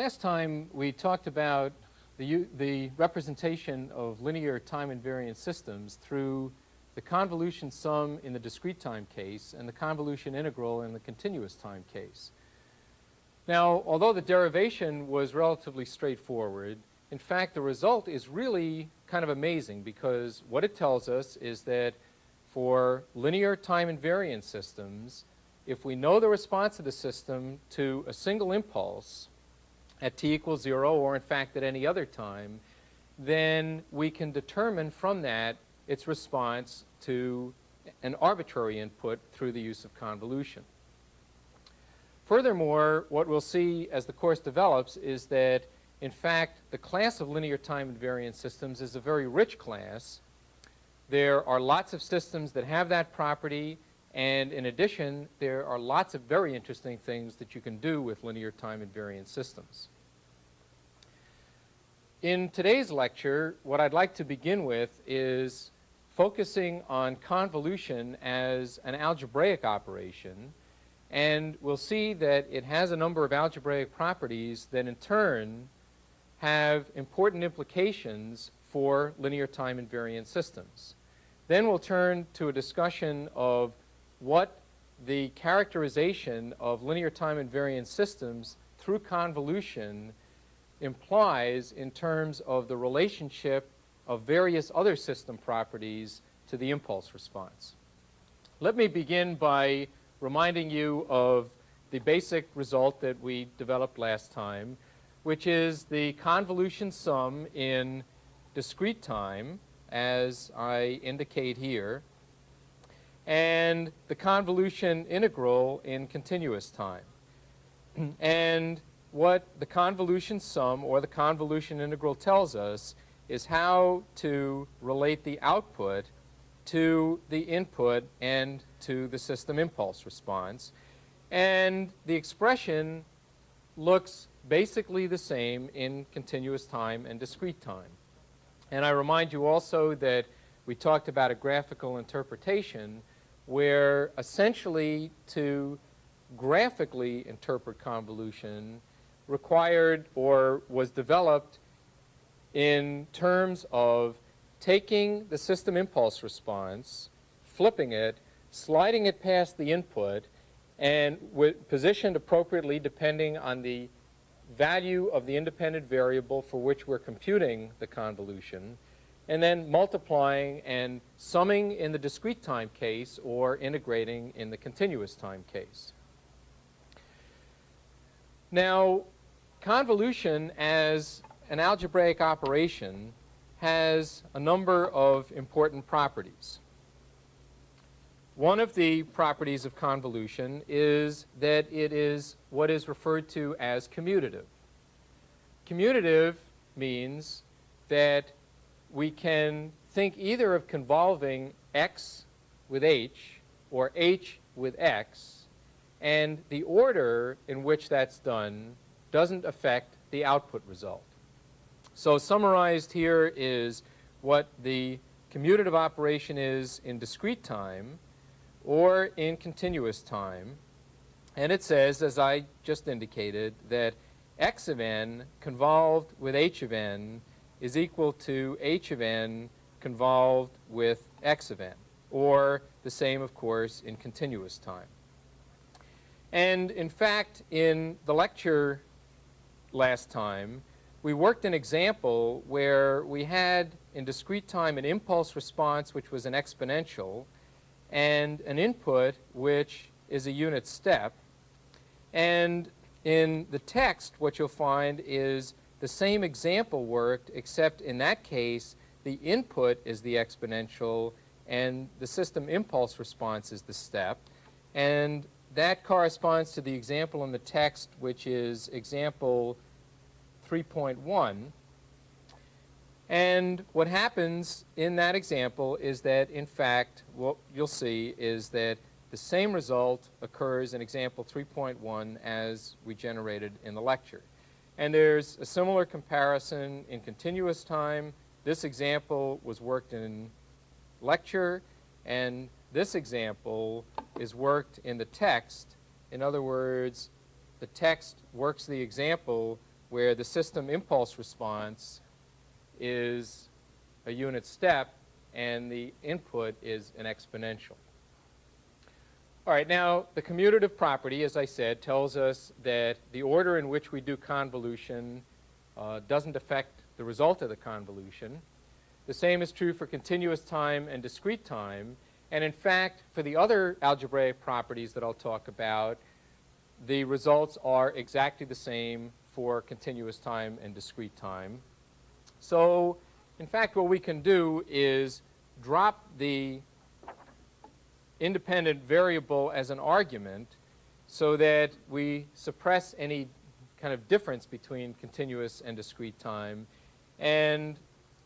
Last time we talked about the representation of linear time invariant systems through the convolution sum in the discrete time case and the convolution integral in the continuous time case. Now, although the derivation was relatively straightforward, in fact, the result is really kind of amazing, because what it tells us is that for linear time invariant systems, if we know the response of the system to a single impulse at t equals 0, or in fact at any other time, then we can determine from that its response to an arbitrary input through the use of convolution. Furthermore, what we'll see as the course develops is that, in fact, the class of linear time invariant systems is a very rich class. There are lots of systems that have that property, and in addition, there are lots of very interesting things that you can do with linear time invariant systems. In today's lecture, what I'd like to begin with is focusing on convolution as an algebraic operation, and we'll see that it has a number of algebraic properties that in turn have important implications for linear time invariant systems. Then we'll turn to a discussion of what the characterization of linear time invariant systems through convolution implies in terms of the relationship of various other system properties to the impulse response. Let me begin by reminding you of the basic result that we developed last time, which is the convolution sum in discrete time, as I indicate here, and the convolution integral in continuous time. And what the convolution sum or the convolution integral tells us is how to relate the output to the input and to the system impulse response. And the expression looks basically the same in continuous time and discrete time. And I remind you also that we talked about a graphical interpretation where essentially to graphically interpret convolution required or was developed in terms of taking the system impulse response, flipping it, sliding it past the input, and positioned appropriately depending on the value of the independent variable for which we're computing the convolution, and then multiplying and summing in the discrete time case or integrating in the continuous time case. Now, convolution as an algebraic operation has a number of important properties. One of the properties of convolution is that it is what is referred to as commutative. Commutative means that we can think either of convolving x with h or h with x, and the order in which that's done doesn't affect the output result. So summarized here is what the commutative operation is in discrete time or in continuous time. And it says, as I just indicated, that x of n convolved with h of n is equal to h of n convolved with x of n, or the same, of course, in continuous time. And in fact, in the lecture last time, we worked an example where we had in discrete time an impulse response which was an exponential and an input which is a unit step. And in the text, what you'll find is the same example worked, except in that case, the input is the exponential and the system impulse response is the step. And that corresponds to the example in the text, which is example 3.1. And what happens in that example is that, in fact, what you'll see is that the same result occurs in example 3.1 as we generated in the lecture. And there's a similar comparison in continuous time. This example was worked in lecture, and this example is worked in the text. In other words, the text works the example where the system impulse response is a unit step and the input is an exponential. All right, now the commutative property, as I said, tells us that the order in which we do convolution doesn't affect the result of the convolution. The same is true for continuous time and discrete time. And in fact, for the other algebraic properties that I'll talk about, the results are exactly the same for continuous time and discrete time. So, in fact, what we can do is drop the independent variable as an argument so that we suppress any kind of difference between continuous and discrete time. And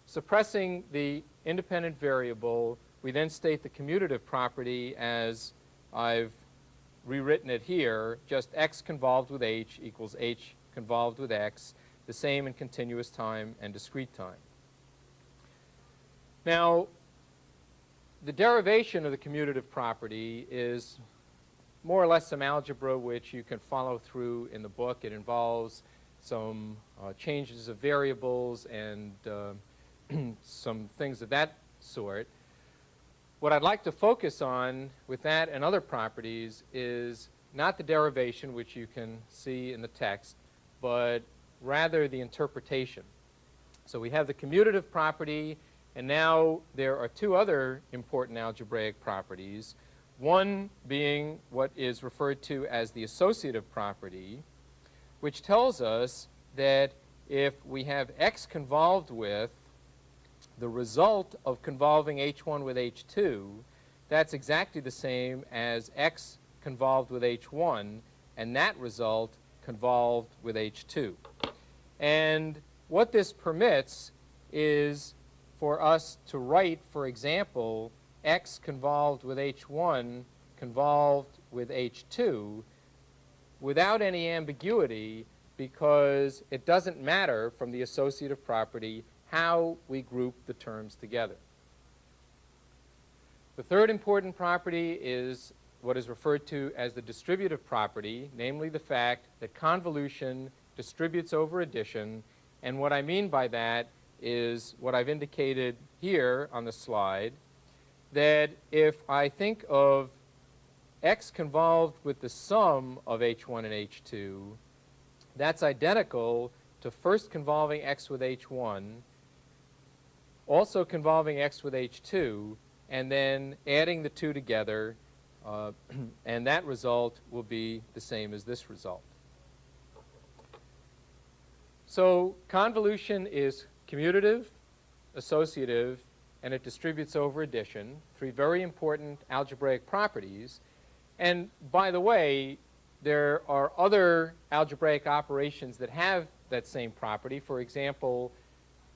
suppressing the independent variable, we then state the commutative property as I've rewritten it here, just x convolved with h equals h convolved with x, the same in continuous time and discrete time. Now, the derivation of the commutative property is more or less some algebra which you can follow through in the book. It involves some changes of variables and some things of that sort. What I'd like to focus on with that and other properties is not the derivation, which you can see in the text, but rather the interpretation. So we have the commutative property, and now there are two other important algebraic properties, one being what is referred to as the associative property, which tells us that if we have x convolved with the result of convolving h1 with h2, that's exactly the same as x convolved with h1, and that result convolved with h2. And what this permits is for us to write, for example, x convolved with h1 convolved with h2 without any ambiguity, because it doesn't matter from the associative property how we group the terms together. The third important property is what is referred to as the distributive property, namely the fact that convolution distributes over addition. And what I mean by that is what I've indicated here on the slide, that if I think of x convolved with the sum of h1 and h2, that's identical to first convolving x with h1, also convolving x with h2, and then adding the two together, and that result will be the same as this result. So convolution is commutative, associative, and it distributes over addition, three very important algebraic properties. And by the way, there are other algebraic operations that have that same property. For example,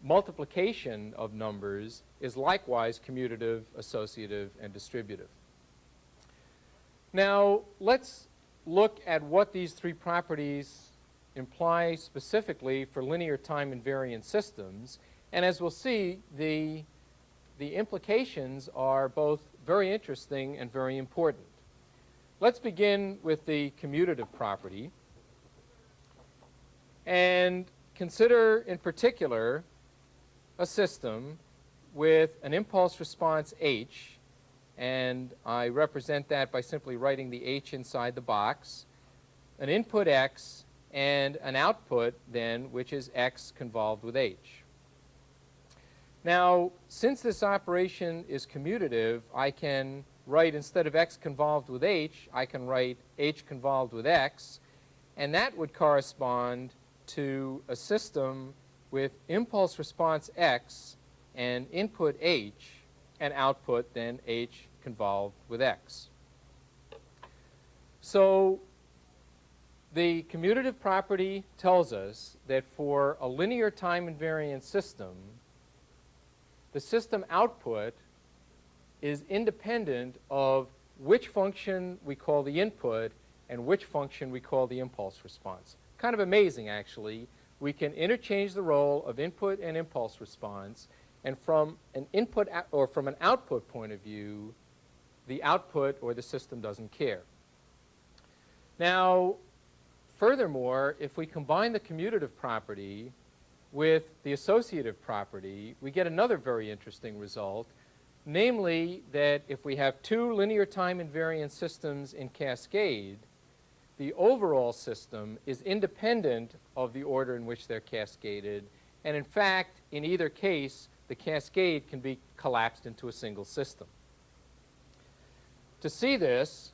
multiplication of numbers is likewise commutative, associative, and distributive. Now, let's look at what these three properties imply specifically for linear time invariant systems. And as we'll see, the implications are both very interesting and very important. Let's begin with the commutative property and consider in particular a system with an impulse response h, and I represent that by simply writing the h inside the box, an input x, and an output then which is x convolved with h. Now, since this operation is commutative, I can write, instead of x convolved with h, I can write h convolved with x, and that would correspond to a system with impulse response x and input h, and output then h convolved with x. So the commutative property tells us that for a linear time invariant system, the system output is independent of which function we call the input and which function we call the impulse response. Kind of amazing, actually. We can interchange the role of input and impulse response, and from an input or from an output point of view, the output or the system doesn't care. Now, furthermore, if we combine the commutative property with the associative property, we get another very interesting result, namely that if we have two linear time invariant systems in cascade, the overall system is independent of the order in which they're cascaded, and in fact, in either case, the cascade can be collapsed into a single system. To see this,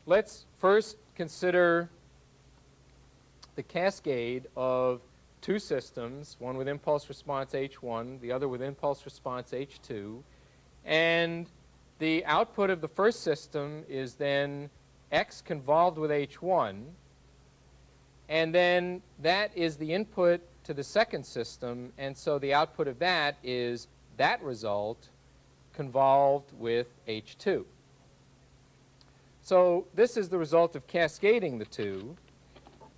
let's first consider the cascade of two systems, one with impulse response H1, the other with impulse response H2, and the output of the first system is then X convolved with H1, and then that is the input to the second system, and so the output of that is that result convolved with H2. So this is the result of cascading the two,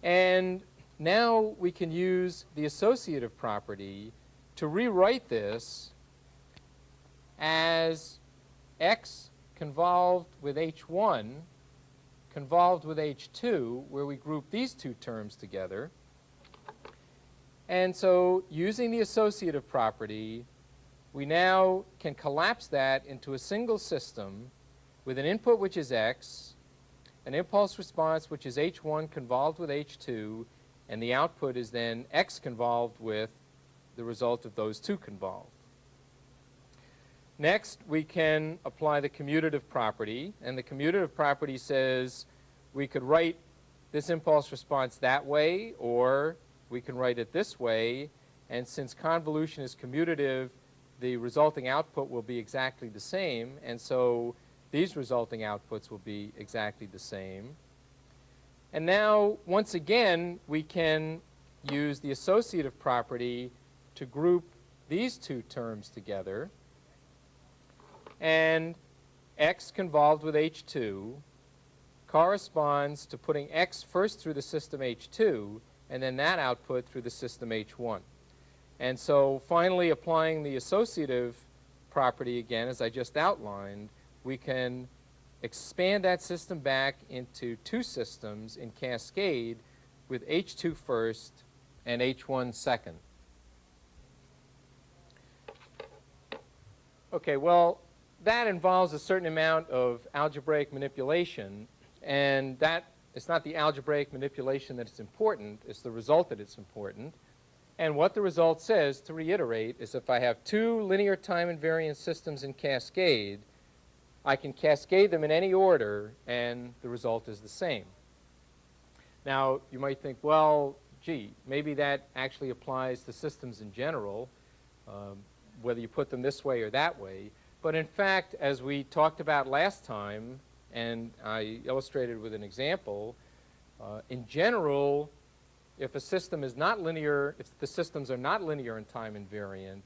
and now we can use the associative property to rewrite this as X convolved with H1 convolved with H2, where we group these two terms together. And so using the associative property, we now can collapse that into a single system with an input which is X, an impulse response which is H1 convolved with H2, and the output is then X convolved with the result of those two convolved. Next, we can apply the commutative property, and the commutative property says we could write this impulse response that way, or we can write it this way, and since convolution is commutative, the resulting output will be exactly the same, and so these resulting outputs will be exactly the same. And now, once again, we can use the associative property to group these two terms together, and X convolved with H2 corresponds to putting X first through the system H2 and then that output through the system H1. And so finally, applying the associative property again, as I just outlined, we can expand that system back into two systems in cascade with H2 first and H1 second. Okay, well, that involves a certain amount of algebraic manipulation, and that it's not the algebraic manipulation that is important, it's the result that it's important. And what the result says, to reiterate, is if I have two linear time invariant systems in cascade, I can cascade them in any order, and the result is the same. Now, you might think, well, gee, maybe that actually applies to systems in general, whether you put them this way or that way. But in fact, as we talked about last time, and I illustrated with an example, in general, if a system is not linear, if the systems are not linear in time invariant,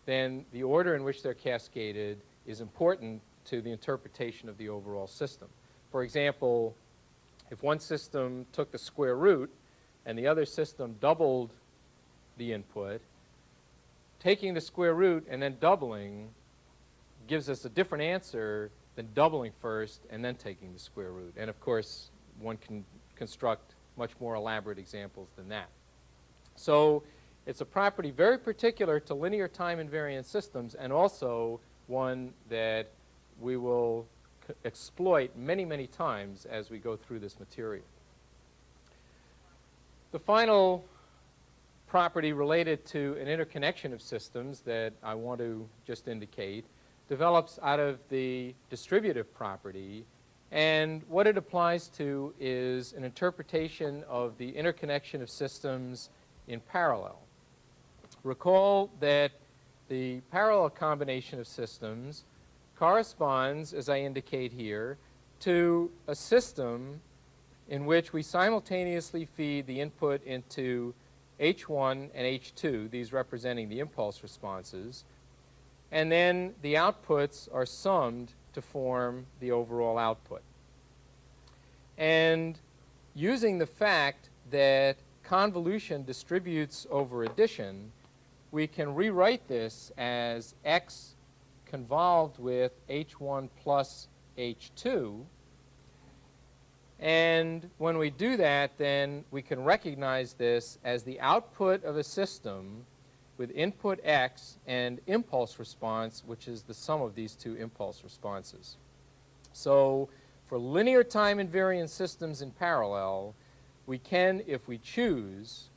then the order in which they're cascaded is important to the interpretation of the overall system. For example, if one system took the square root and the other system doubled the input, taking the square root and then doubling gives us a different answer than doubling first and then taking the square root. And of course, one can construct much more elaborate examples than that. So it's a property very particular to linear time invariant systems, and also one that we will exploit many, many times as we go through this material. The final property related to an interconnection of systems that I want to just indicate develops out of the distributive property, and what it applies to is an interpretation of the interconnection of systems in parallel. Recall that the parallel combination of systems corresponds, as I indicate here, to a system in which we simultaneously feed the input into H1 and H2, these representing the impulse responses, and then the outputs are summed to form the overall output. And using the fact that convolution distributes over addition, we can rewrite this as X convolved with H1 plus H2, And when we do that, then we can recognize this as the output of a system with input x and impulse response, which is the sum of these two impulse responses. So for linear time invariant systems in parallel, we can, if we choose,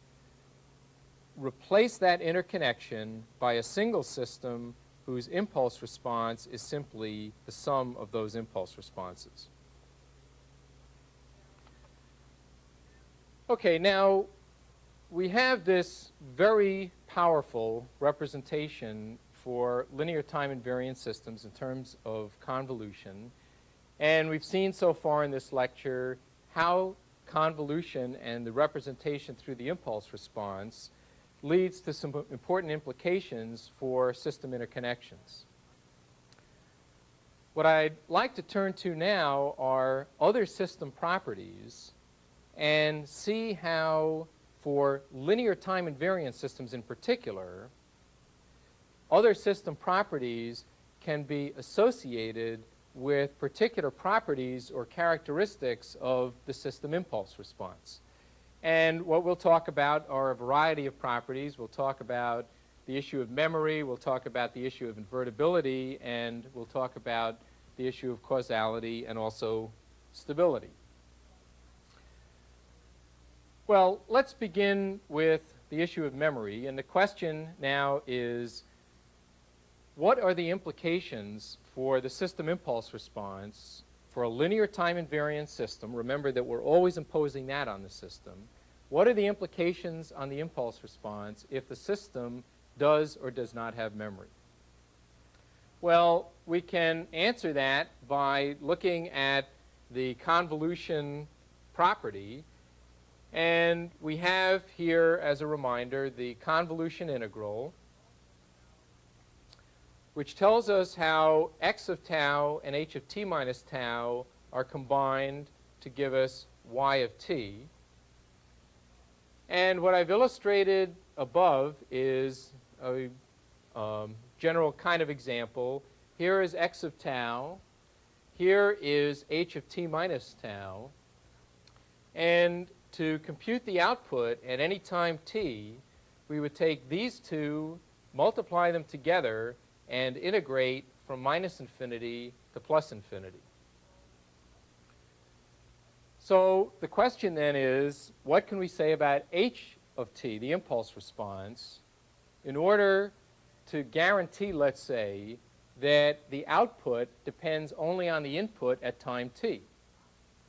replace that interconnection by a single system whose impulse response is simply the sum of those impulse responses. Okay, now we have this very powerful representation for linear time invariant systems in terms of convolution. And we've seen so far in this lecture how convolution and the representation through the impulse response leads to some important implications for system interconnections. What I'd like to turn to now are other system properties and see how, for linear time invariant systems in particular, other system properties can be associated with particular properties or characteristics of the system impulse response. And what we'll talk about are a variety of properties. We'll talk about the issue of memory, we'll talk about the issue of invertibility, and we'll talk about the issue of causality and also stability. Well, let's begin with the issue of memory. And the question now is, what are the implications for the system impulse response for a linear time invariant system? Remember that we're always imposing that on the system. What are the implications on the impulse response if the system does or does not have memory? Well, we can answer that by looking at the convolution property. And we have here, as a reminder, the convolution integral, which tells us how x of tau and h of t minus tau are combined to give us y of t. And what I've illustrated above is a general kind of example. Here is x of tau. Here is h of t minus tau. And to compute the output at any time t, we would take these two, multiply them together, and integrate from minus infinity to plus infinity. So the question then is, what can we say about h of t, the impulse response, in order to guarantee, let's say, that the output depends only on the input at time t?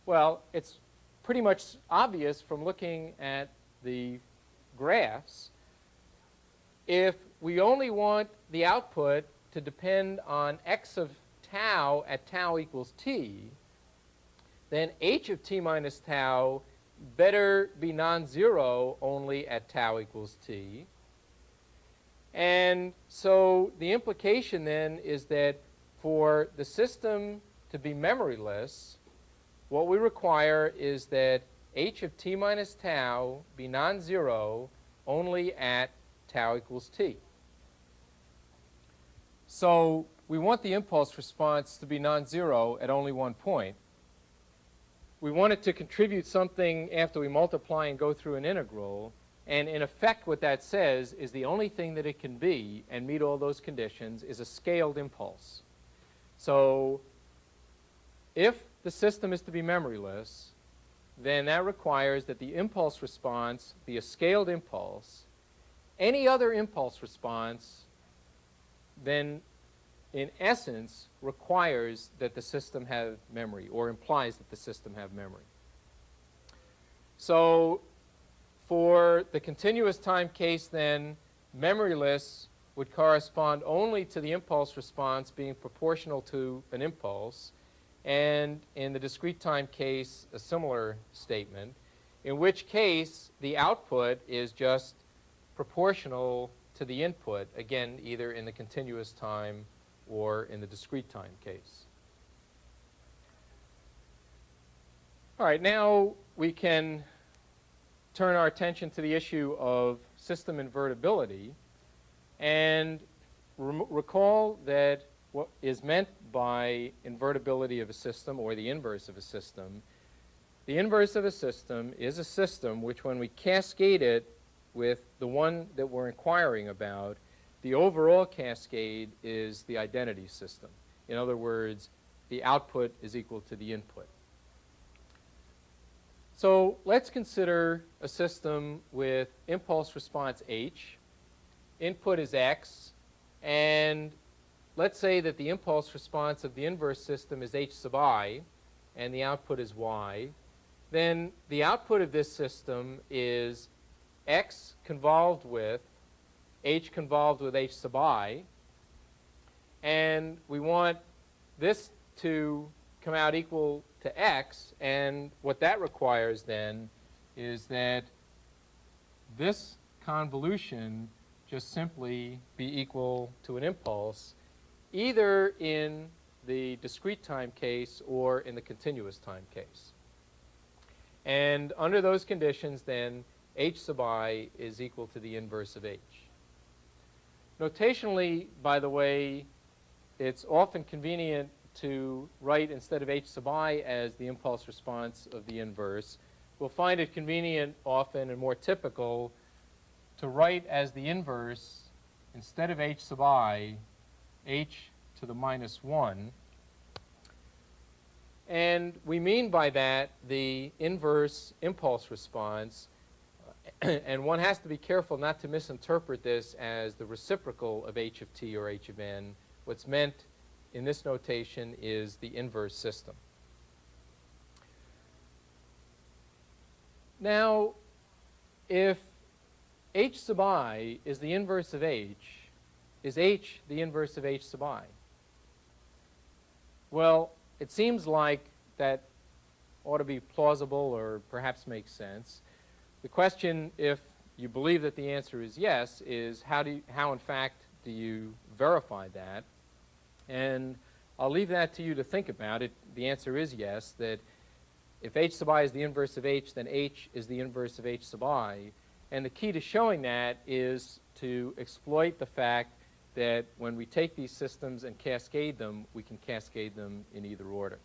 Well, it's pretty much obvious from looking at the graphs. If we only want the output to depend on x of tau at tau equals t, then h of t minus tau better be non-zero only at tau equals t. And so the implication then is that for the system to be memoryless, what we require is that h of t minus tau be non-zero only at tau equals t. So we want the impulse response to be non-zero at only one point. We want it to contribute something after we multiply and go through an integral. And in effect, what that says is the only thing that it can be and meet all those conditions is a scaled impulse. So if the system is to be memoryless, then that requires that the impulse response be a scaled impulse. Any other impulse response then, in essence, requires that the system have memory, or implies that the system have memory. So for the continuous time case, then, memoryless would correspond only to the impulse response being proportional to an impulse. And in the discrete time case, a similar statement, in which case the output is just proportional to the input, again, either in the continuous time or in the discrete time case. All right, now we can turn our attention to the issue of system invertibility and recall that what is meant by invertibility of a system, or the inverse of a system, the inverse of a system is a system which, when we cascade it with the one that we're inquiring about, the overall cascade is the identity system. In other words, the output is equal to the input. So let's consider a system with impulse response H. Input is X, and let's say that the impulse response of the inverse system is H sub I, and the output is Y. Then the output of this system is X convolved with H convolved with H sub I, and we want this to come out equal to X, and what that requires then is that this convolution just simply be equal to an impulse, either in the discrete time case or in the continuous time case. And under those conditions, then, H sub I is equal to the inverse of H. Notationally, by the way, it's often convenient to write, instead of H sub I as the impulse response of the inverse, we'll find it convenient often and more typical to write as the inverse, instead of H sub I, H to the minus 1. And we mean by that the inverse impulse response, and one has to be careful not to misinterpret this as the reciprocal of H of t or H of n. What's meant in this notation is the inverse system. Now, if H sub I is the inverse of H, is H the inverse of H sub I? Well, it seems like that ought to be plausible or perhaps makes sense. The question, if you believe that the answer is yes, is how in fact do you verify that? And I'll leave that to you to think about it. The answer is yes, that if H sub I is the inverse of H, then H is the inverse of H sub I. And the key to showing that is to exploit the fact that when we take these systems and cascade them, we can cascade them in either order.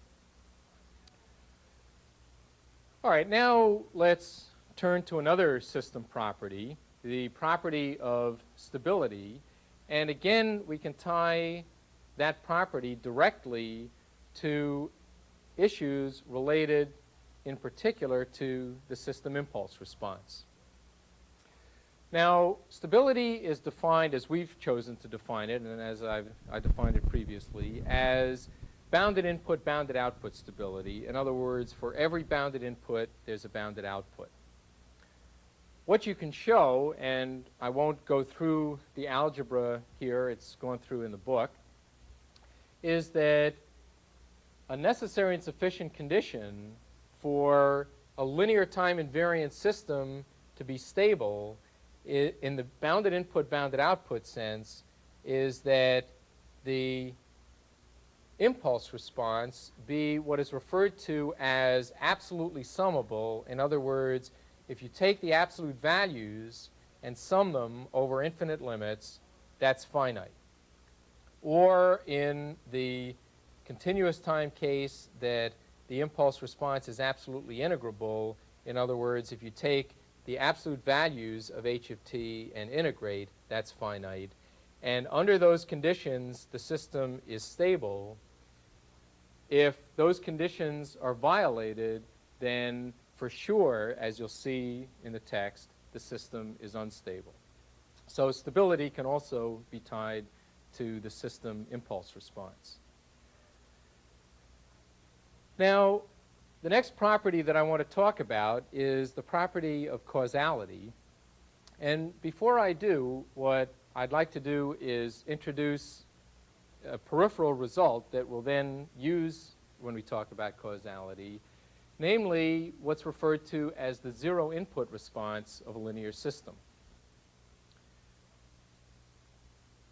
All right, now let's turn to another system property, the property of stability. And again, we can tie that property directly to issues related in particular to the system impulse response. Now, stability is defined as we've chosen to define it, and as I defined it previously, as bounded input, bounded output stability. In other words, for every bounded input, there's a bounded output. What you can show, and I won't go through the algebra here, it's gone through in the book, is that a necessary and sufficient condition for a linear time invariant system to be stable in the bounded input, bounded output sense is that the impulse response be what is referred to as absolutely summable. In other words, if you take the absolute values and sum them over infinite limits, that's finite. Or in the continuous time case, that the impulse response is absolutely integrable. In other words, if you take the absolute values of H of t and integrate, that's finite. And under those conditions, the system is stable. If those conditions are violated, then for sure, as you'll see in the text, the system is unstable. So stability can also be tied to the system impulse response. Now, the next property that I want to talk about is the property of causality. And before I do, what I'd like to do is introduce a peripheral result that we'll then use when we talk about causality, namely what's referred to as the zero input response of a linear system.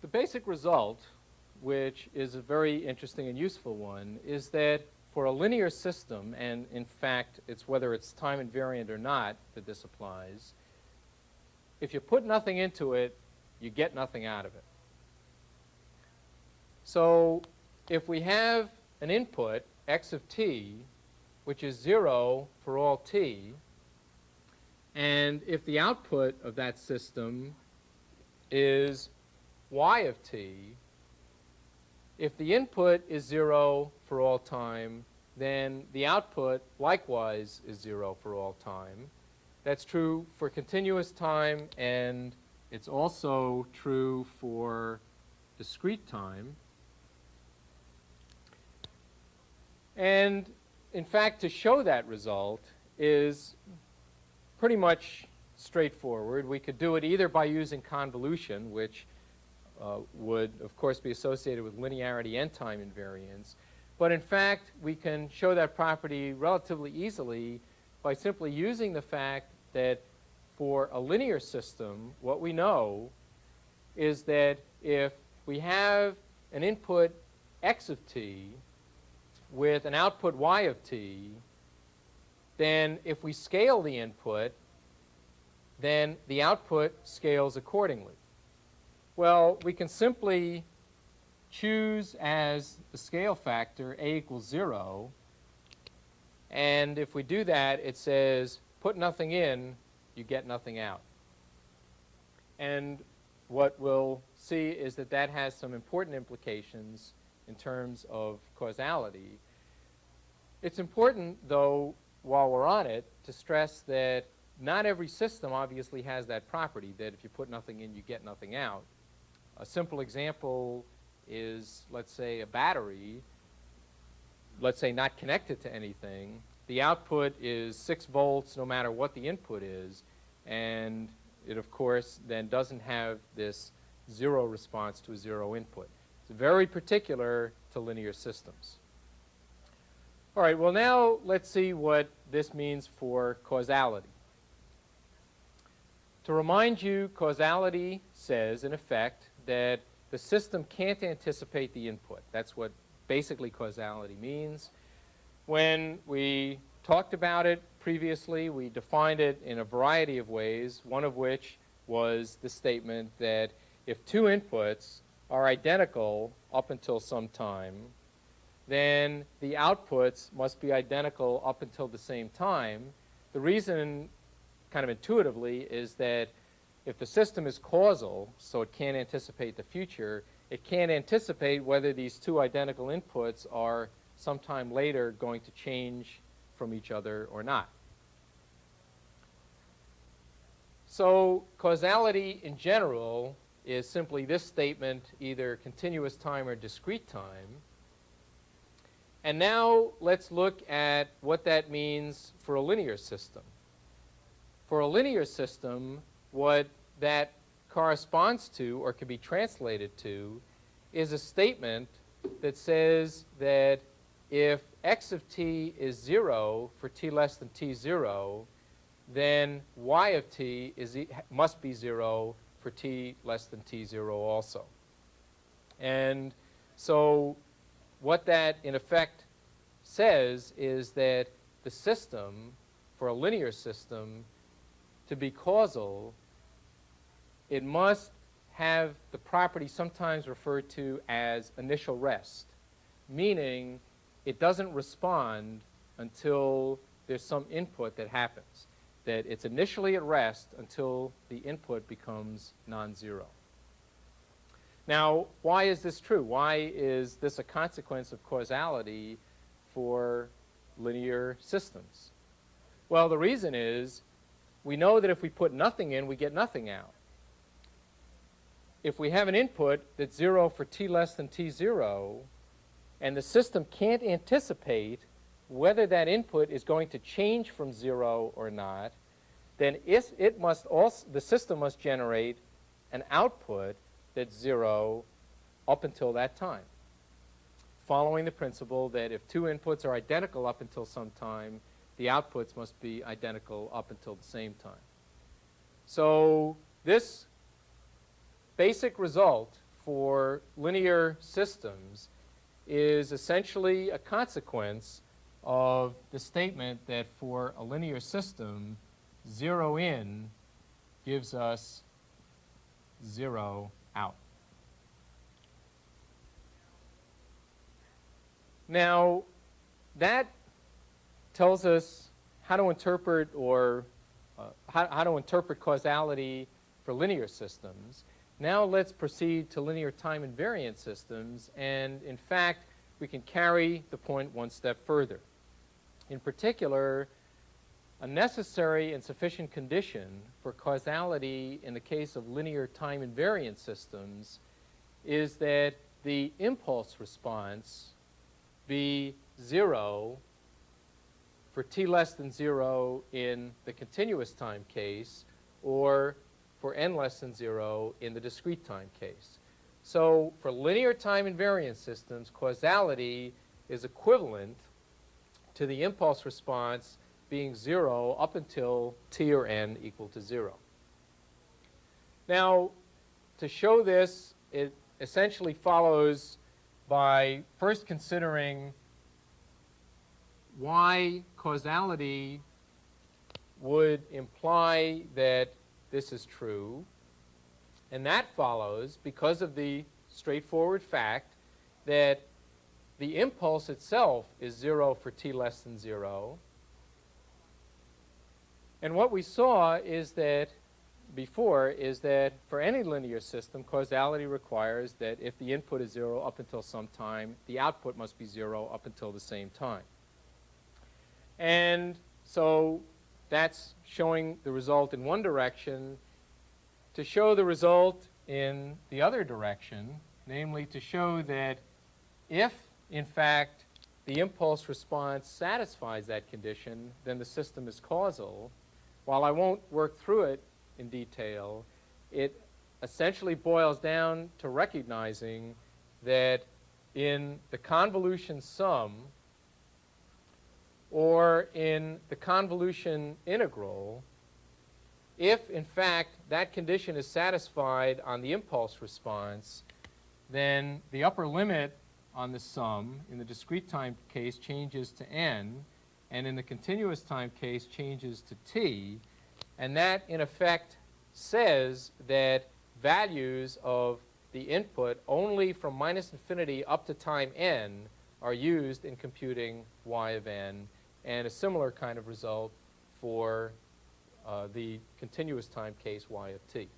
The basic result, which is a very interesting and useful one, is that for a linear system, and in fact, it's whether it's time invariant or not that this applies, if you put nothing into it, you get nothing out of it. So if we have an input, x of t, which is 0 for all t, and if the output of that system is y of t, if the input is 0 for all time, then the output likewise is 0 for all time. That's true for continuous time, and it's also true for discrete time. And in fact, to show that result is pretty much straightforward. We could do it either by using convolution, which would, of course, be associated with linearity and time invariance. But in fact, we can show that property relatively easily by simply using the fact that for a linear system, what we know is that if we have an input x of t with an output y of t, then if we scale the input, then the output scales accordingly. Well, we can simply choose as the scale factor a equals 0, and if we do that, it says put nothing in, you get nothing out. And what we'll see is that that has some important implications in terms of causality. It's important, though, while we're on it, to stress that not every system obviously has that property, that if you put nothing in, you get nothing out. A simple example is, let's say, a battery, let's say not connected to anything. The output is 6 volts no matter what the input is, and it, of course, then doesn't have this 0 response to a 0 input. It's very particular to linear systems. All right, well, now let's see what this means for causality. To remind you, causality says, in effect, that the system can't anticipate the input. That's what basically causality means. When we talked about it previously, we defined it in a variety of ways, one of which was the statement that if two inputs are identical up until some time, then the outputs must be identical up until the same time. The reason, kind of intuitively, is that if the system is causal, so it can't anticipate the future, it can't anticipate whether these two identical inputs are sometime later going to change from each other or not. So causality in general is simply this statement, either continuous time or discrete time. And now let's look at what that means for a linear system. For a linear system, what that corresponds to, or can be translated to, is a statement that says that if x of t is 0 for t less than t0, then y of t must be 0 for t less than t0 also. And so what that, in effect, says is that the system, for a linear system, to be causal, it must have the property sometimes referred to as initial rest, meaning it doesn't respond until there's some input that happens, that it's initially at rest until the input becomes non-zero. Now, why is this true? Why is this a consequence of causality for linear systems? Well, the reason is we know that if we put nothing in, we get nothing out. If we have an input that's 0 for t less than t0, and the system can't anticipate whether that input is going to change from 0 or not, then the system must generate an output that's 0 up until that time, following the principle that if two inputs are identical up until some time, the outputs must be identical up until the same time. So this basic result for linear systems is essentially a consequence of the statement that for a linear system, 0 in gives us 0 out. Now, that tells us how to interpret how to interpret causality for linear systems. Now let's proceed to linear time invariant systems, and in fact we can carry the point one step further. In particular, a necessary and sufficient condition for causality in the case of linear time invariant systems is that the impulse response be 0 for t less than 0 in the continuous time case, or for n less than 0 in the discrete time case. So for linear time invariant systems, causality is equivalent to the impulse response being 0 up until t or n equal to 0. Now, to show this, it essentially follows by first considering why causality would imply that this is true. And that follows because of the straightforward fact that the impulse itself is 0 for t less than 0. And what we saw is that before is that for any linear system, causality requires that if the input is 0 up until some time, the output must be 0 up until the same time. And so that's showing the result in one direction. To show the result in the other direction, namely to show that if, in fact, the impulse response satisfies that condition, then the system is causal. While I won't work through it in detail, it essentially boils down to recognizing that in the convolution sum or in the convolution integral, if in fact that condition is satisfied on the impulse response, then the upper limit on the sum in the discrete time case changes to n, and in the continuous time case changes to t, and that in effect says that values of the input only from minus infinity up to time n are used in computing y of n, and a similar kind of result for the continuous time case y of t.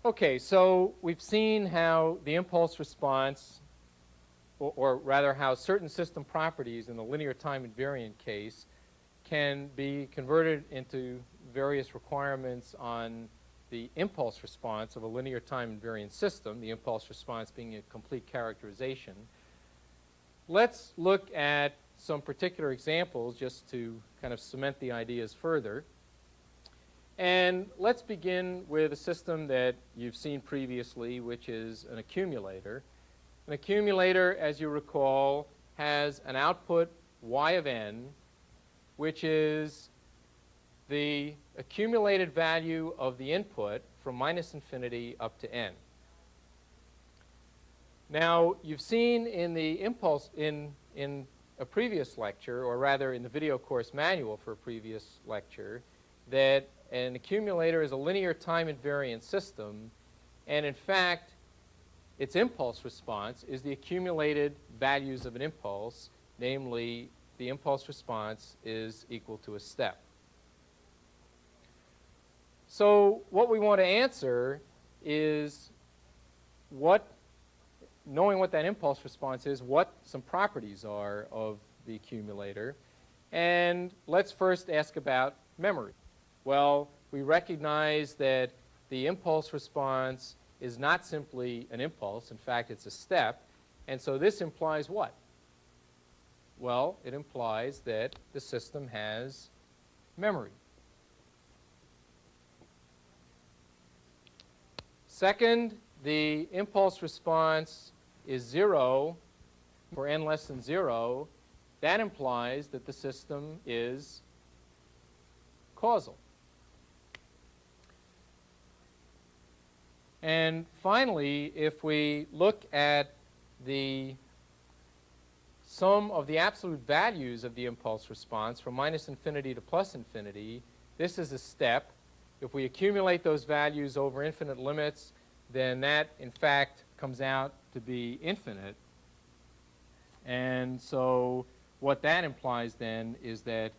Okay, so we've seen how the impulse response, or rather how certain system properties in the linear time invariant case can be converted into various requirements on the impulse response of a linear time invariant system, the impulse response being a complete characterization. Let's look at some particular examples just to kind of cement the ideas further. And let's begin with a system that you've seen previously, which is an accumulator. An accumulator, as you recall, has an output y of n, which is the accumulated value of the input from minus infinity up to n. Now, you've seen in the impulse in a previous lecture, or rather in the video course manual for a previous lecture, that an accumulator is a linear time invariant system, and in fact its impulse response is the accumulated values of an impulse, namely the impulse response is equal to a step. So what we want to answer is knowing what that impulse response is, what some properties are of the accumulator. And let's first ask about memory. Well, we recognize that the impulse response is not simply an impulse. In fact, it's a step. And so this implies what? Well, it implies that the system has memory. Second, the impulse response is 0 for n less than 0. That implies that the system is causal. And finally, if we look at the sum of the absolute values of the impulse response from minus infinity to plus infinity, this is a step. If we accumulate those values over infinite limits, then that, in fact, comes out to be infinite. And so what that implies then is that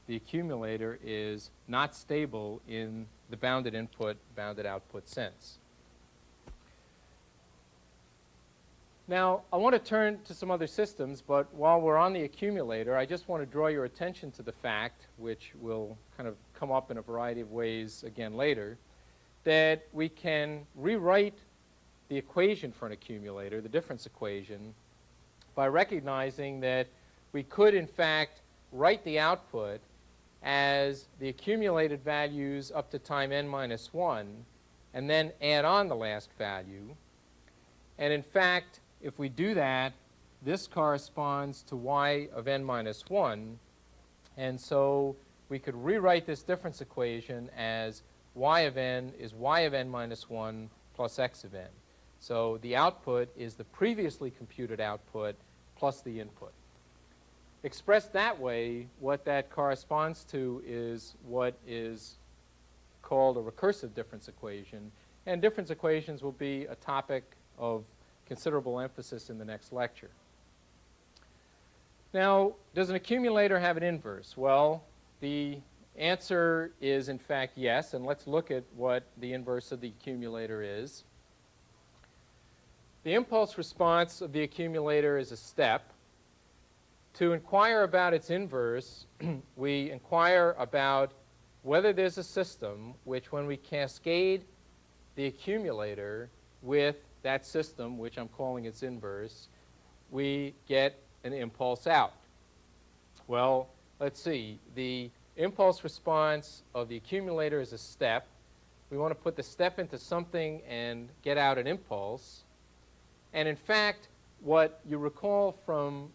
the accumulator is not stable in the bounded input, bounded output sense. Now, I want to turn to some other systems, but while we're on the accumulator, I just want to draw your attention to the fact, which will kind of come up in a variety of ways again later, that we can rewrite the equation for an accumulator, the difference equation, by recognizing that we could, in fact, write the output as the accumulated values up to time n minus 1, and then add on the last value. And in fact, if we do that, this corresponds to y of n minus 1. And so we could rewrite this difference equation as y of n is y of n minus 1 plus x of n. So the output is the previously computed output plus the input. Expressed that way, what that corresponds to is what is called a recursive difference equation. And difference equations will be a topic of considerable emphasis in the next lecture. Now, does an accumulator have an inverse? Well, the answer is, in fact, yes. And let's look at what the inverse of the accumulator is. The impulse response of the accumulator is a step. To inquire about its inverse, we inquire about whether there's a system which, when we cascade the accumulator with that system, which I'm calling its inverse, we get an impulse out. Well, let's see. The impulse response of the accumulator is a step. We want to put the step into something and get out an impulse. And in fact, what you recall from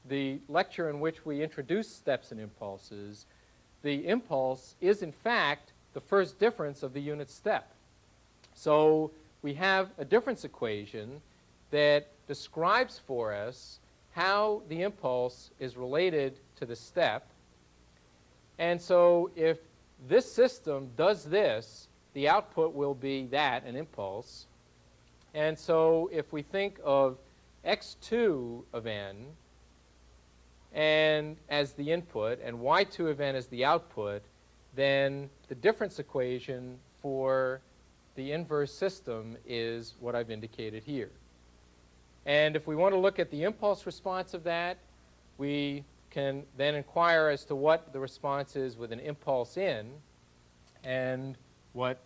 the lecture in which we introduced steps and impulses, the impulse is, in fact, the first difference of the unit step. So we have a difference equation that describes for us how the impulse is related to the step. And so if this system does this, the output will be that, an impulse. And so if we think of x2 of n and as the input and y2 of n as the output, then the difference equation for the inverse system is what I've indicated here. And if we want to look at the impulse response of that, we can then inquire as to what the response is with an impulse in. And what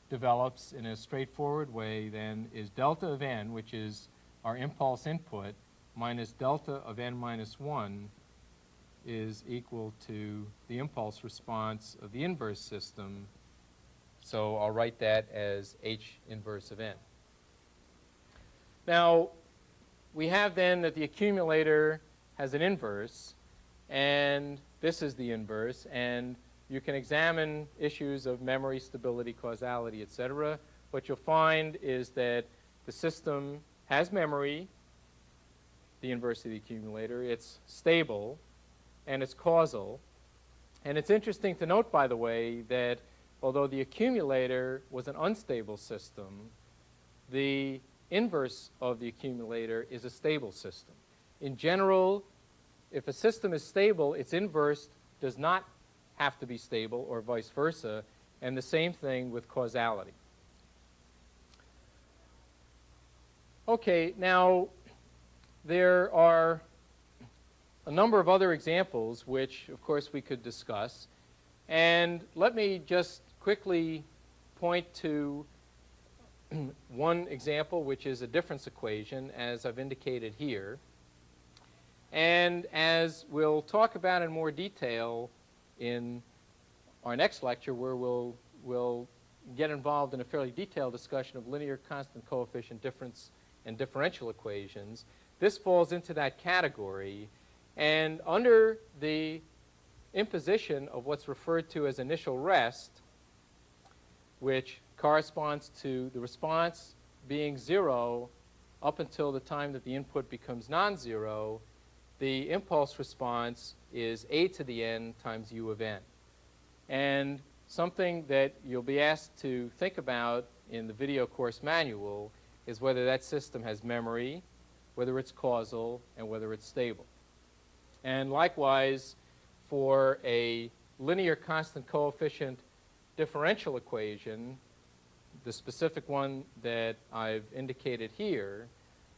develops in a straightforward way then is delta of n, which is our impulse input, minus delta of n minus 1 is equal to the impulse response of the inverse system. So I'll write that as h inverse of n. Now, we have then that the accumulator has an inverse, and this is the inverse. And you can examine issues of memory, stability, causality, etc. What you'll find is that the system has memory, the inverse of the accumulator. It's stable, and it's causal. And it's interesting to note, by the way, that although the accumulator was an unstable system, the inverse of the accumulator is a stable system. In general, if a system is stable, its inverse does not have to be stable, or vice versa, and the same thing with causality. Okay, now there are a number of other examples which, of course, we could discuss. And let me just quickly point to one example, which is a difference equation, as I've indicated here. And as we'll talk about in more detail in our next lecture, where we'll get involved in a fairly detailed discussion of linear constant coefficient difference and differential equations, this falls into that category. And under the imposition of what's referred to as initial rest, which corresponds to the response being 0 up until the time that the input becomes non-zero, the impulse response is a to the n times u of n. And something that you'll be asked to think about in the video course manual is whether that system has memory, whether it's causal, and whether it's stable. And likewise, for a linear constant coefficient differential equation, the specific one that I've indicated here,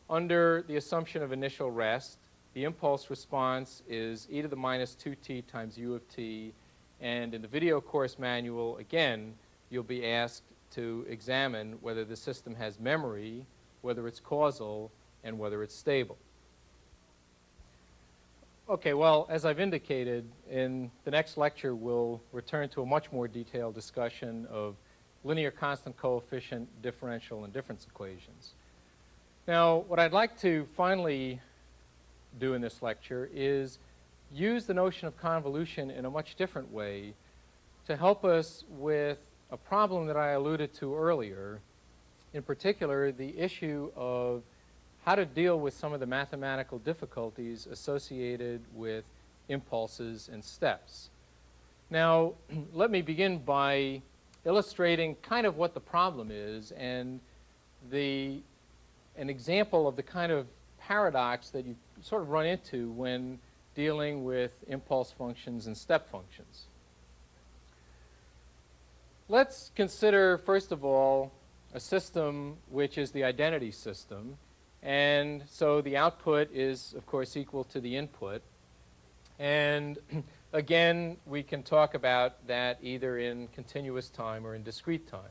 under the assumption of initial rest, the impulse response is e to the minus 2t times u of t. And in the video course manual, again, you'll be asked to examine whether the system has memory, whether it's causal, and whether it's stable. Okay, well, as I've indicated, in the next lecture, we'll return to a much more detailed discussion of linear constant coefficient differential and difference equations. Now, what I'd like to finally do in this lecture is use the notion of convolution in a much different way to help us with a problem that I alluded to earlier, in particular the issue of how to deal with some of the mathematical difficulties associated with impulses and steps. Now, let me begin by illustrating kind of what the problem is and an example of the kind of paradox that you sort of run into when dealing with impulse functions and step functions. Let's consider, first of all, a system which is the identity system. And so the output is, of course, equal to the input. And again, we can talk about that either in continuous time or in discrete time.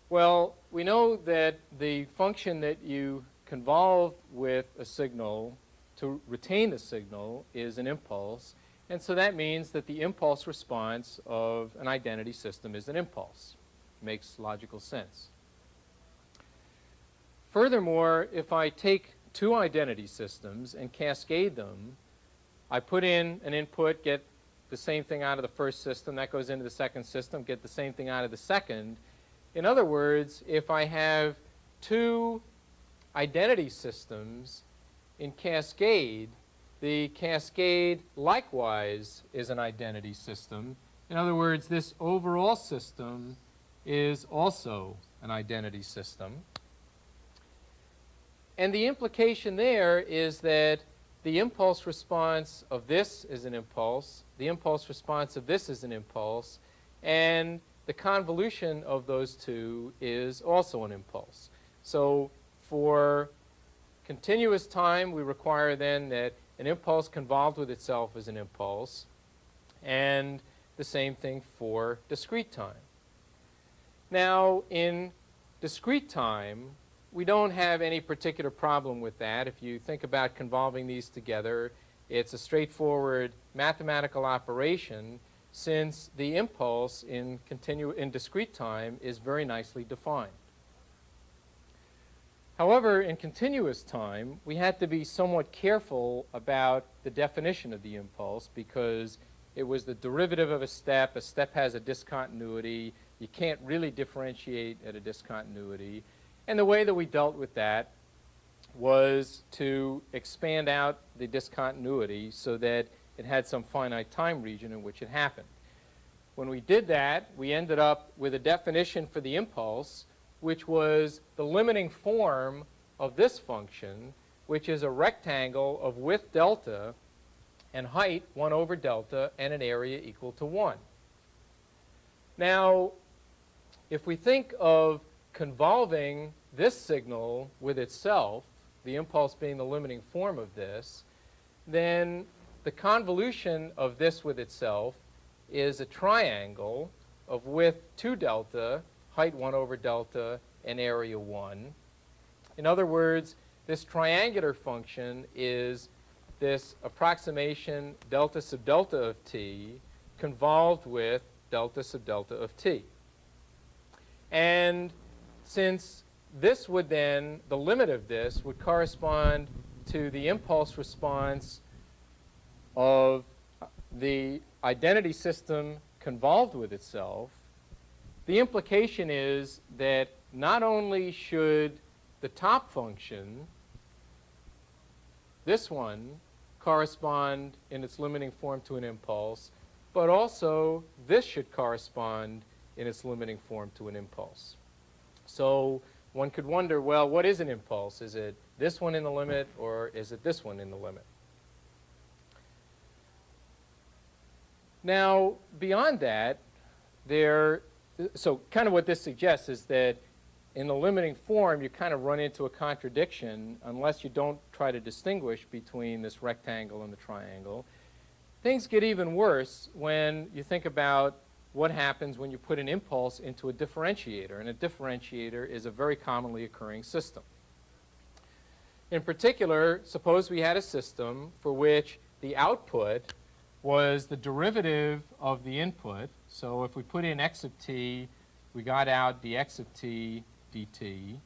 Well, we know that the function that you convolve with a signal to retain the signal is an impulse. And so that means that the impulse response of an identity system is an impulse. Makes logical sense. Furthermore, if I take two identity systems and cascade them, I put in an input, get the same thing out of the first system, that goes into the second system, get the same thing out of the second. In other words, if I have two identity systems in cascade, the cascade likewise is an identity system. In other words, this overall system is also an identity system. And the implication there is that the impulse response of this is an impulse, the impulse response of this is an impulse, and the convolution of those two is also an impulse. So for continuous time, we require then that an impulse convolved with itself is an impulse, and the same thing for discrete time. Now, in discrete time, we don't have any particular problem with that. If you think about convolving these together, it's a straightforward mathematical operation since the impulse in discrete time is very nicely defined. However, in continuous time, we had to be somewhat careful about the definition of the impulse because it was the derivative of a step. A step has a discontinuity. You can't really differentiate at a discontinuity. And the way that we dealt with that was to expand out the discontinuity so that it had some finite time region in which it happened. When we did that, we ended up with a definition for the impulse, which was the limiting form of this function, which is a rectangle of width delta and height 1 over delta and an area equal to 1. Now, if we think of convolving this signal with itself, the impulse being the limiting form of this, then the convolution of this with itself is a triangle of width 2 delta, height 1 over delta, and area 1. In other words, this triangular function is this approximation delta sub delta of t convolved with delta sub delta of t. And since this would then, the limit of this would correspond to the impulse response of the identity system convolved with itself, the implication is that not only should the top function, this one, correspond in its limiting form to an impulse, but also this should correspond in its limiting form to an impulse. So one could wonder, well, what is an impulse? Is it this one in the limit, or is it this one in the limit? Now, beyond that, so kind of what this suggests is that in the limiting form, you kind of run into a contradiction unless you don't try to distinguish between this rectangle and the triangle. Things get even worse when you think about what happens when you put an impulse into a differentiator, and a differentiator is a very commonly occurring system. In particular, suppose we had a system for which the output was the derivative of the input. So if we put in x of t, we got out dx of t dt.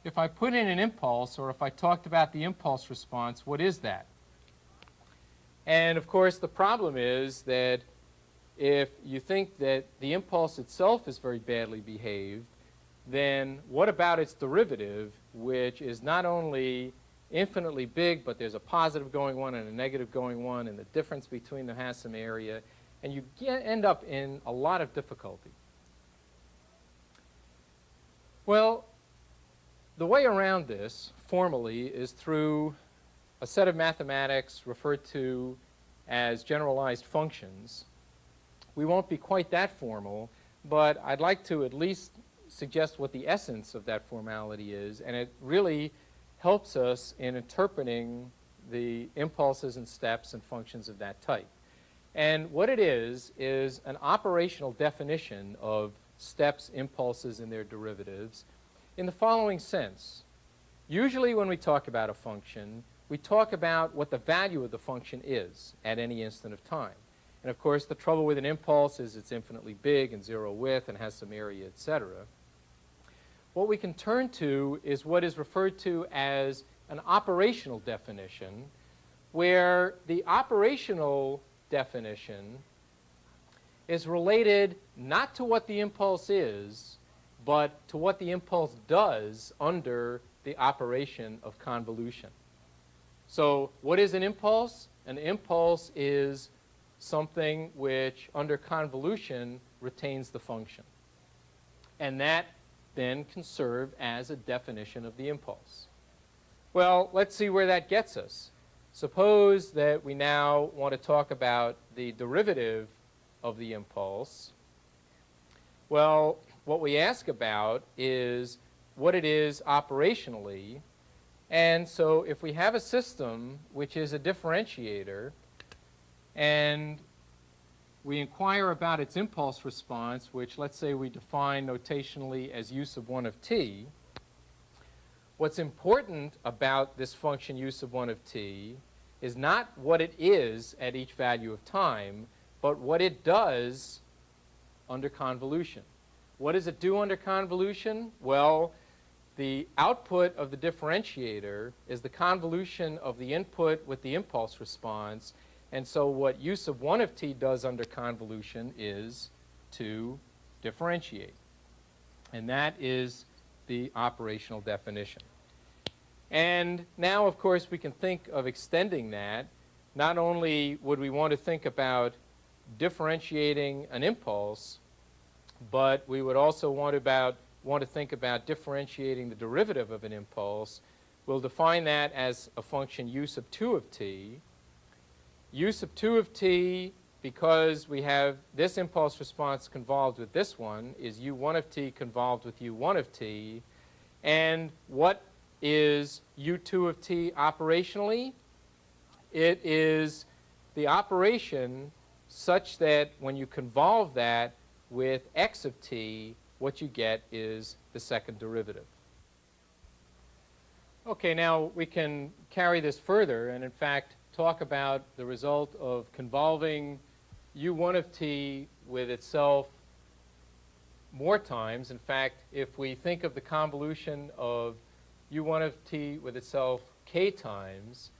If I put in an impulse, or if I talked about the impulse response, what is that? And of course, the problem is that if you think that the impulse itself is very badly behaved, then what about its derivative, which is not only infinitely big, but there's a positive going one and a negative going one, and the difference between them has some area, and you end up in a lot of difficulty. Well, the way around this, formally, is through a set of mathematics referred to as generalized functions. We won't be quite that formal, but I'd like to at least suggest what the essence of that formality is, and it really helps us in interpreting the impulses and steps and functions of that type. And what it is an operational definition of steps, impulses, and their derivatives in the following sense. Usually when we talk about a function, we talk about what the value of the function is at any instant of time. And of course, the trouble with an impulse is it's infinitely big and zero width and has some area, etc. What we can turn to is what is referred to as an operational definition, where the operational definition is related not to what the impulse is, but to what the impulse does under the operation of convolution. So what is an impulse? An impulse is something which, under convolution, retains the function. And that then can serve as a definition of the impulse. Well, let's see where that gets us. Suppose that we now want to talk about the derivative of the impulse. Well, what we ask about is what it is operationally. And so if we have a system which is a differentiator, and we inquire about its impulse response, which let's say we define notationally as u sub 1 of t, what's important about this function u sub 1 of t is not what it is at each value of time, but what it does under convolution. What does it do under convolution? Well, the output of the differentiator is the convolution of the input with the impulse response. And so what u sub 1 of t does under convolution is to differentiate. And that is the operational definition. And now, of course, we can think of extending that. Not only would we want to think about differentiating an impulse, but we would also want to think about differentiating the derivative of an impulse. We'll define that as a function u sub 2 of t. U sub 2 of t, because we have this impulse response convolved with this one, is u1 of t convolved with u1 of t. And what is u2 of t operationally? It is the operation such that when you convolve that with x of t, what you get is the second derivative. Okay, now we can carry this further and in fact talk about the result of convolving u1 of t with itself more times. In fact, if we think of the convolution of u1 of t with itself k times,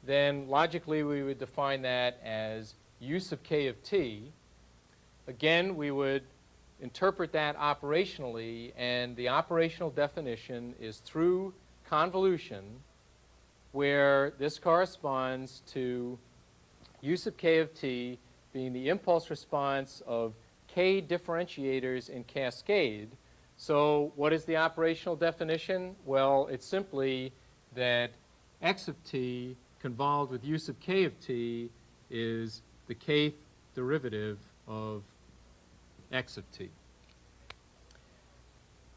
then logically we would define that as u sub k of t. Again, we would interpret that operationally, and the operational definition is through convolution, where this corresponds to u sub k of t being the impulse response of k differentiators in cascade. So what is the operational definition? Well, it's simply that x of t convolved with u sub k of t is the kth derivative of x of t.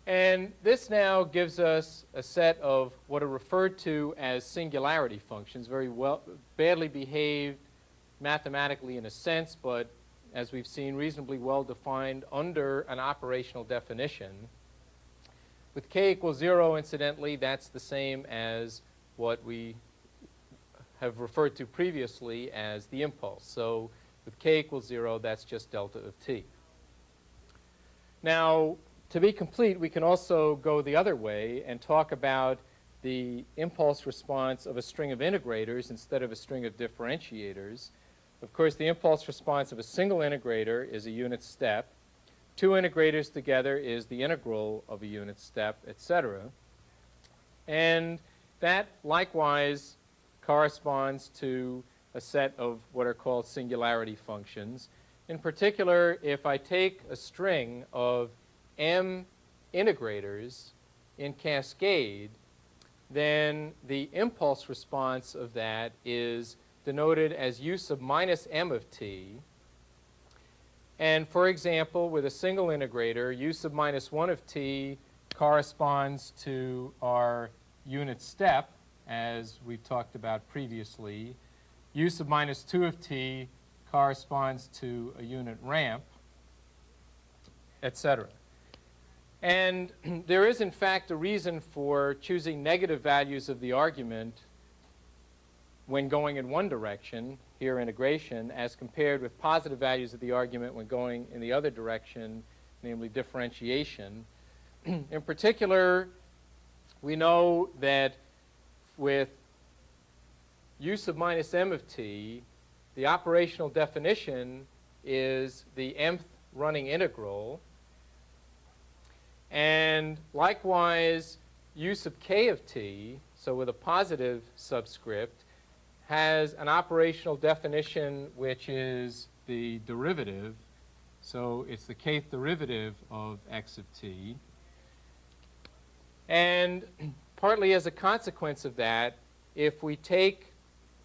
And this now gives us a set of what are referred to as singularity functions, very badly behaved mathematically in a sense, but as we've seen, reasonably well defined under an operational definition. With k equals 0, incidentally, that's the same as what we have referred to previously as the impulse. So with k equals 0, that's just delta of t. Now, to be complete, we can also go the other way and talk about the impulse response of a string of integrators instead of a string of differentiators. Of course, the impulse response of a single integrator is a unit step. Two integrators together is the integral of a unit step, etc. And that likewise corresponds to a set of what are called singularity functions. In particular, if I take a string of m integrators in cascade, then the impulse response of that is denoted as u sub minus m of t. And for example, with a single integrator, u sub minus 1 of t corresponds to our unit step, as we've talked about previously. U sub minus 2 of t corresponds to a unit ramp, etc. And there is, in fact, a reason for choosing negative values of the argument when going in one direction, here integration, as compared with positive values of the argument when going in the other direction, namely differentiation. In particular, we know that with u sub minus m of t, the operational definition is the mth running integral. And likewise, u sub k of t, so with a positive subscript, has an operational definition which is the derivative. So it's the kth derivative of x of t. And partly as a consequence of that, if we take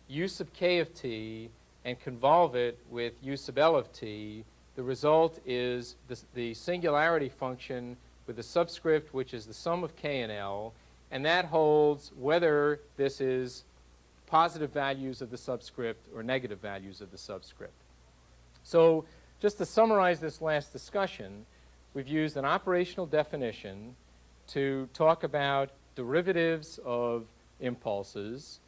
u sub k of t and convolve it with u sub l of t, the result is the singularity function with the subscript, which is the sum of k and l, and that holds whether this is positive values of the subscript or negative values of the subscript. So just to summarize this last discussion, we've used an operational definition to talk about derivatives of impulses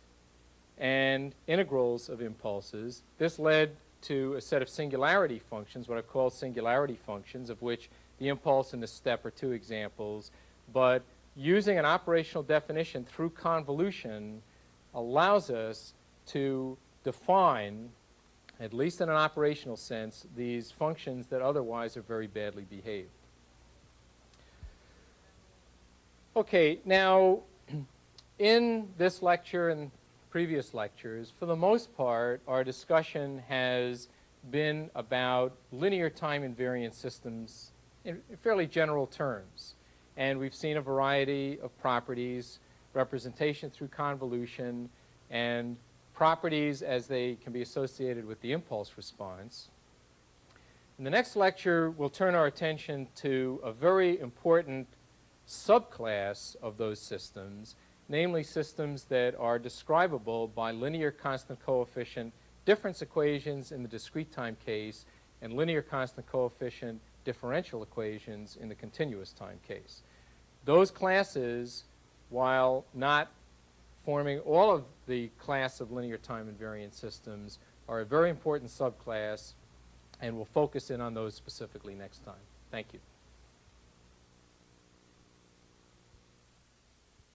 and integrals of impulses. This led to a set of singularity functions, what are called singularity functions, of which the impulse and the step are two examples. But using an operational definition through convolution allows us to define, at least in an operational sense, these functions that otherwise are very badly behaved. Okay, now in this lecture and previous lectures, for the most part, our discussion has been about linear time invariant systems in fairly general terms. And we've seen a variety of properties, representation through convolution, and properties as they can be associated with the impulse response. In the next lecture, we'll turn our attention to a very important subclass of those systems, namely systems that are describable by linear constant coefficient difference equations in the discrete time case and linear constant coefficient differential equations in the continuous time case. Those classes, while not forming all of the class of linear time invariant systems, are a very important subclass, and we'll focus in on those specifically next time. Thank you.